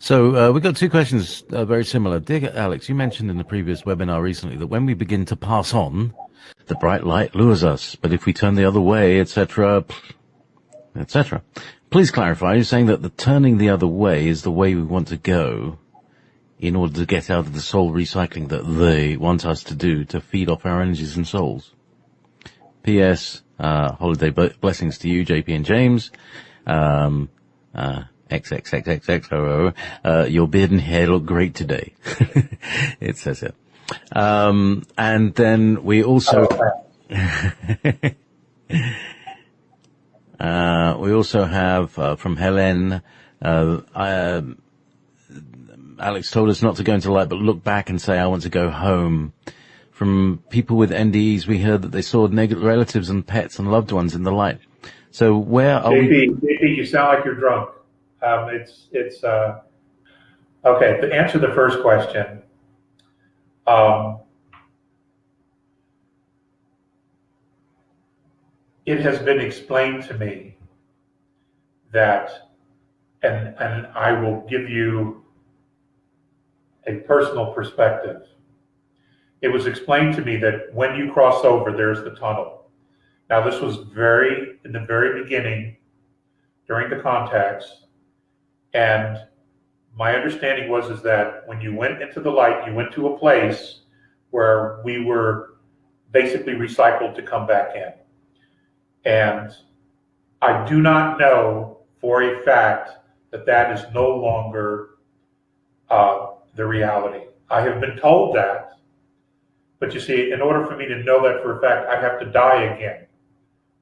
So we've got two questions very similar. Dear Alex, you mentioned in the previous webinar recently that when we begin to pass on, the bright light lures us, but if we turn the other way, etc., etc. Please clarify. You're saying that the turning the other way is the way we want to go in order to get out of the soul recycling that they want us to do to feed off our energies and souls. P.S. Holiday blessings to you, JP and James. XXXXXOO. Your beard and hair look great today. It says it. And then we also we also have from Helen. Alex told us not to go into light, but look back and say, "I want to go home." From people with NDEs, we heard that they saw relatives and pets and loved ones in the light. So where are we? JP, you sound like you're drunk. Okay. To answer the first question, it has been explained to me that, and I will give you a personal perspective. It was explained to me that when you cross over, there's the tunnel. Now, this was in the very beginning, during the contacts, and my understanding is that when you went into the light, you went to a place where we were basically recycled to come back in. And I do not know for a fact that that is no longer the reality. I have been told that, but you see, in order for me to know that for a fact, I have to die again,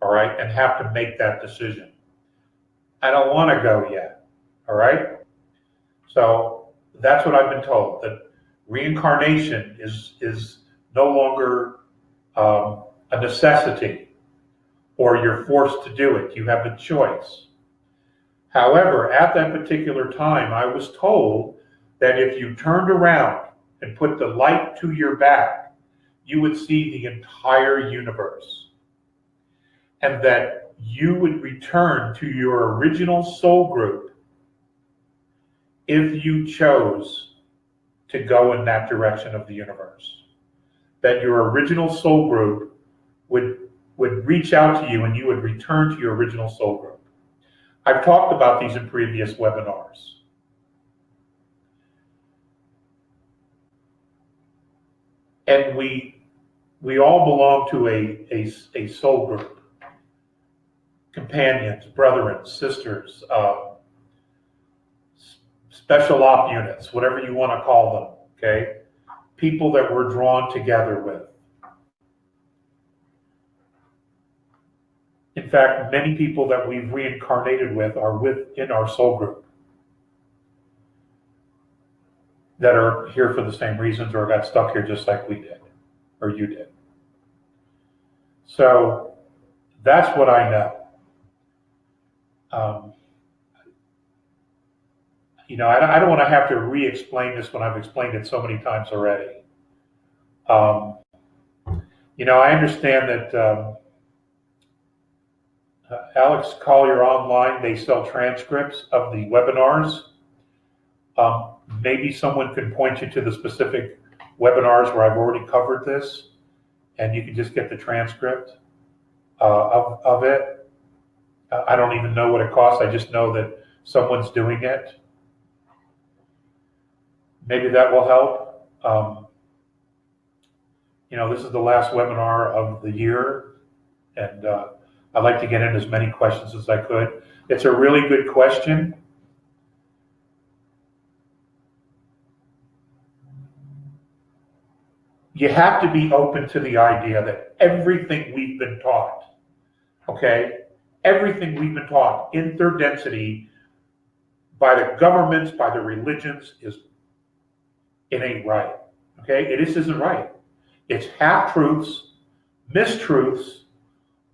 all right, and have to make that decision. I don't want to go yet, all right? So that's what I've been told, that reincarnation is no longer a necessity, or you're forced to do it. You have a choice. However, at that particular time, I was told that if you turned around and put the light to your back, you would see the entire universe, and that you would return to your original soul group if you chose to go in that direction of the universe. That your original soul group would reach out to you and you would return to your original soul group. I've talked about these in previous webinars. And we all belong to a soul group. Companions, brethren, sisters, special op units, whatever you want to call them, okay? People that we're drawn together with. In fact, many people that we've reincarnated with are within our soul group that are here for the same reasons or got stuck here just like we did, or you did. So that's what I know. I don't want to have to re-explain this when I've explained it so many times already. I understand that Alex Collier online, they sell transcripts of the webinars. Maybe someone can point you to the specific webinars where I've already covered this, and you can just get the transcript of it. I don't even know what it costs. I just know that someone's doing it. Maybe that will help. This is the last webinar of the year, and I'd like to get in as many questions as I could. It's a really good question. You have to be open to the idea that everything we've been taught, okay, everything we've been taught in third density by the governments, by the religions, it ain't right, okay? It isn't right. It's half-truths, mistruths,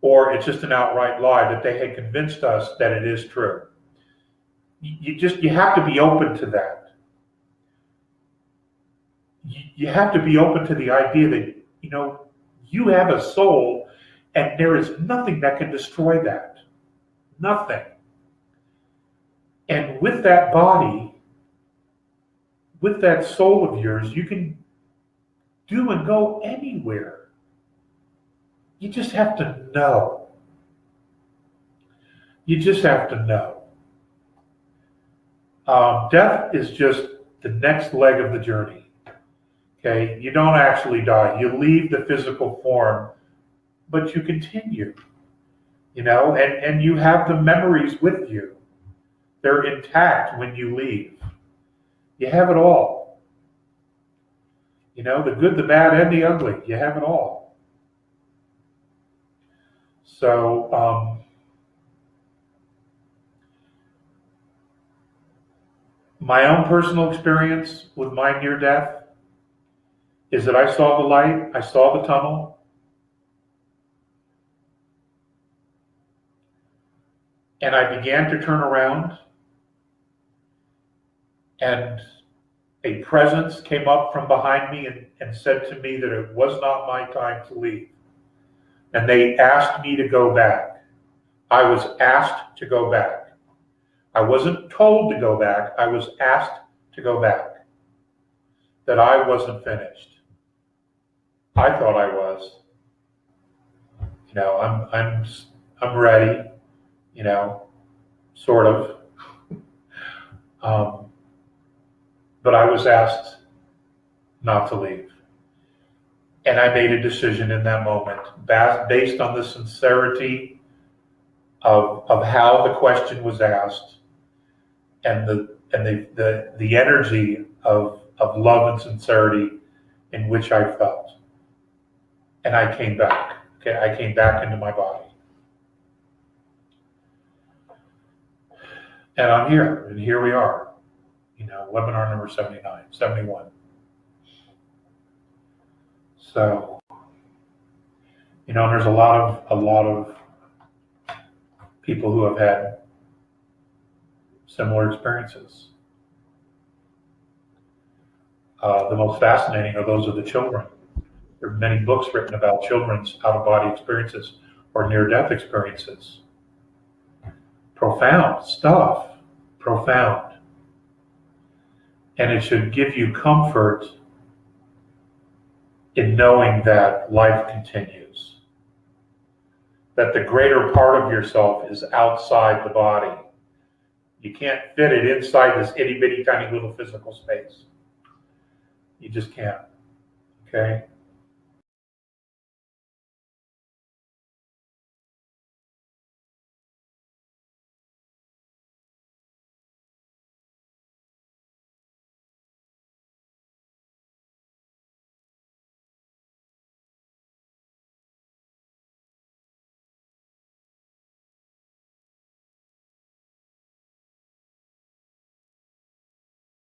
or it's just an outright lie that they had convinced us that it is true. You have to be open to that. You have to be open to the idea that, you have a soul and there is nothing that can destroy that. Nothing. And with that body, with that soul of yours, you can do and go anywhere. You just have to know. You just have to know. Death is just the next leg of the journey. Okay, you don't actually die. You leave the physical form, but you continue. And you have the memories with you. They're intact when you leave. You have it all. The good, the bad, and the ugly. You have it all. So, my own personal experience with my near death is that I saw the light, I saw the tunnel, and I began to turn around, and a presence came up from behind me and said to me that it was not my time to leave. And they asked me to go back. I was asked to go back. I wasn't told to go back. I was asked to go back. That I wasn't finished. I thought I was. I'm ready. Sort of. But I was asked not to leave. And I made a decision in that moment based on the sincerity of how the question was asked and the energy of love and sincerity in which I felt. And I came back. Okay, I came back into my body. And I'm here, and here we are. Webinar number 71. So, there's a lot of people who have had similar experiences. The most fascinating are those of the children. There are many books written about children's out-of-body experiences or near-death experiences. Profound stuff. Profound. And it should give you comfort in knowing that life continues. That the greater part of yourself is outside the body. You can't fit it inside this itty-bitty tiny little physical space. You just can't. Okay?